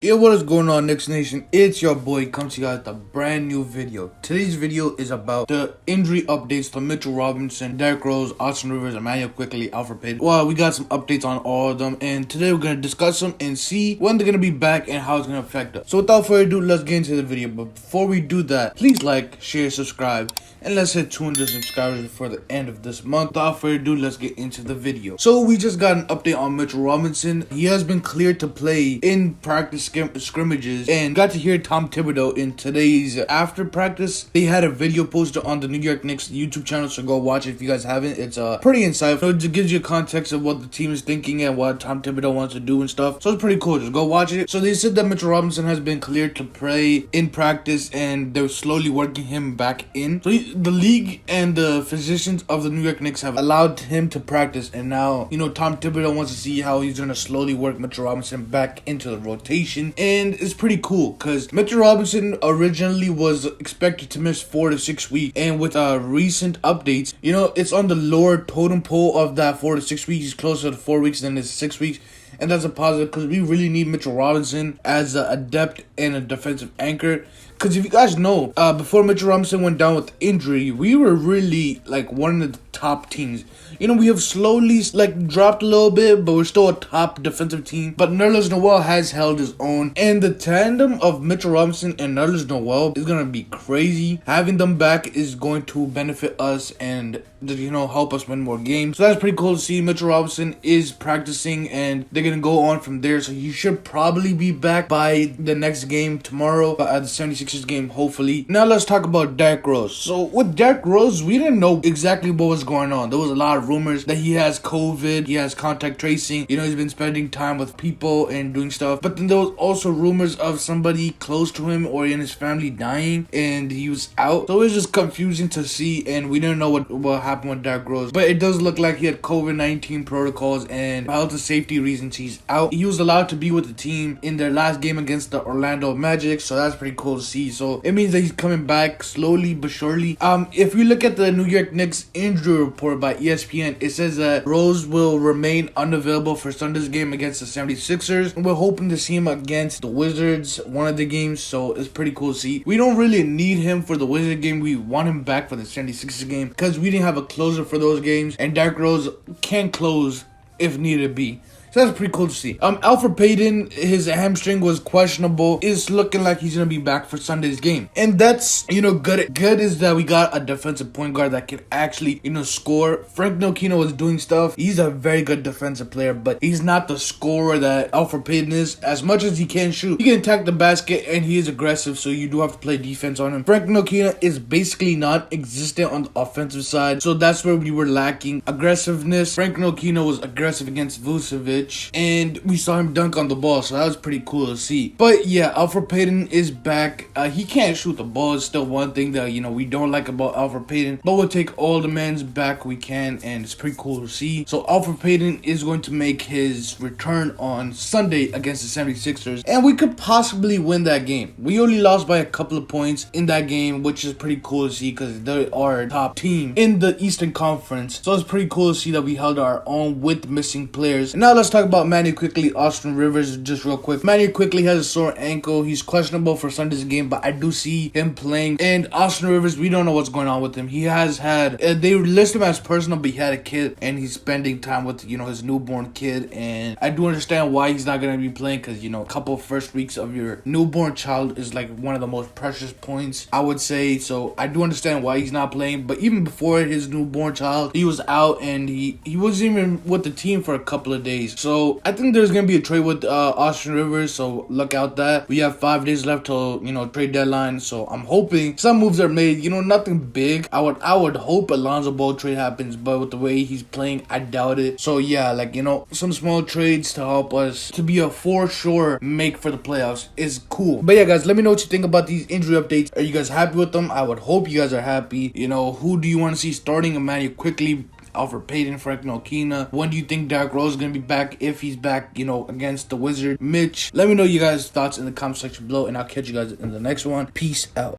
Yo, what is going on, Knicks Nation? It's your boy, comes to you guys with a brand new video. Today's video is about the injury updates to Mitchell Robinson, Derrick Rose, Austin Rivers, Immanuel, Quickley, Alfred Payton. Well, we got some updates on all of them, and today we're going to discuss them and see when they're going to be back and how it's going to affect us. So without further ado, let's get into the video. But before we do that, please like, share, subscribe, and let's hit 200 subscribers before the end of this month. Without further ado, let's get into the video. So we just got an update on Mitchell Robinson. He has been cleared to play in practice scrimmages, and got to hear Tom Thibodeau in today's after practice. They had a video posted on the New York Knicks YouTube channel, so go watch it if you guys haven't. It's pretty insightful. It gives you context of what the team is thinking and what Tom Thibodeau wants to do and stuff. So it's pretty cool. Just go watch it. So they said that Mitchell Robinson has been cleared to play in practice, and they're slowly working him back in. So the league and the physicians of the New York Knicks have allowed him to practice, and now Tom Thibodeau wants to see how he's gonna slowly work Mitchell Robinson back into the rotation. And it's pretty cool because Mitchell Robinson originally was expected to miss 4 to 6 weeks, and with recent updates, it's on the lower totem pole of that 4 to 6 weeks. He's closer to 4 weeks than it's 6 weeks. And that's a positive because we really need Mitchell Robinson as an adept and a defensive anchor. Because if you guys know, before Mitchell Robinson went down with injury, we were really like one of the top teams. We have slowly dropped a little bit, but we're still a top defensive team. But Nerlens Noel has held his own. And the tandem of Mitchell Robinson and Nerlens Noel is going to be crazy. Having them back is going to benefit us and help us win more games. So that's pretty cool to see. Mitchell Robinson is practicing and they're going to go on from there. So he should probably be back by the next game tomorrow at the 76ers game, hopefully. Now let's talk about Derrick Rose. So with Derrick Rose, we didn't know exactly what was going on. There was a lot of rumors that he has COVID, he has contact tracing, he's been spending time with people and doing stuff. But then there was also rumors of somebody close to him or in his family dying, and he was out. So it was just confusing to see, and we didn't know what happened with Derrick Rose. But it does look like he had COVID-19 protocols, and for health and safety reasons, he's out. He was allowed to be with the team in their last game against the Orlando Magic, so that's pretty cool to see. So it means that he's coming back slowly but surely. If you look at the New York Knicks injury report by ESPN, it says that Rose will remain unavailable for Sunday's game against the 76ers. We're hoping to see him against the Wizards one of the games, so it's pretty cool to see. We don't really need him for the Wizard game. We want him back for the 76ers game because we didn't have a closer for those games, and Derrick Rose can close if needed be. So that's pretty cool to see. Alfred Payton, his hamstring was questionable. It's looking like he's gonna be back for Sunday's game, and that's good. Good is that we got a defensive point guard that can actually score. Frank Ntilikina was doing stuff. He's a very good defensive player, but he's not the scorer that Alfred Payton is. As much as he can shoot, he can attack the basket, and he is aggressive. So you do have to play defense on him. Frank Ntilikina is basically non-existent on the offensive side, so that's where we were lacking aggressiveness. Frank Ntilikina was aggressive against Vucevic, and we saw him dunk on the ball, so that was pretty cool to see. But yeah, Alfred Payton is back. He can't shoot the ball. It's still one thing that we don't like about Alfred Payton, but we'll take all the men's back we can, and it's pretty cool to see. So Alfred Payton is going to make his return on Sunday against the 76ers, and we could possibly win that game. We only lost by a couple of points in that game, which is pretty cool to see because they are a top team in the Eastern Conference. So it's pretty cool to see that we held our own with missing players. And now let's talk about Immanuel Quickley, Austin Rivers, just real quick. Immanuel Quickley has a sore ankle. He's questionable for Sunday's game, but I do see him playing. And Austin Rivers, we don't know what's going on with him. He has had, they list him as personal, but he had a kid, and he's spending time with, his newborn kid. And I do understand why he's not going to be playing because, a couple of first weeks of your newborn child is like one of the most precious points, I would say. So I do understand why he's not playing. But even before his newborn child, he was out, and he wasn't even with the team for a couple of days. So I think there's going to be a trade with Austin Rivers, so look out that. We have 5 days left till, trade deadline, so I'm hoping some moves are made, nothing big. I would hope Alonzo Ball trade happens, but with the way he's playing, I doubt it. So yeah, some small trades to help us to be a for sure make for the playoffs is cool. But yeah, guys, let me know what you think about these injury updates. Are you guys happy with them? I would hope you guys are happy. Who do you want to see starting? Immanuel Quickley, Alfred Payton, Frank Ntilikina. When do you think Derrick Rose is going to be back? If he's back, against the Wizard. Mitch, let me know you guys' thoughts in the comment section below, and I'll catch you guys in the next one. Peace out.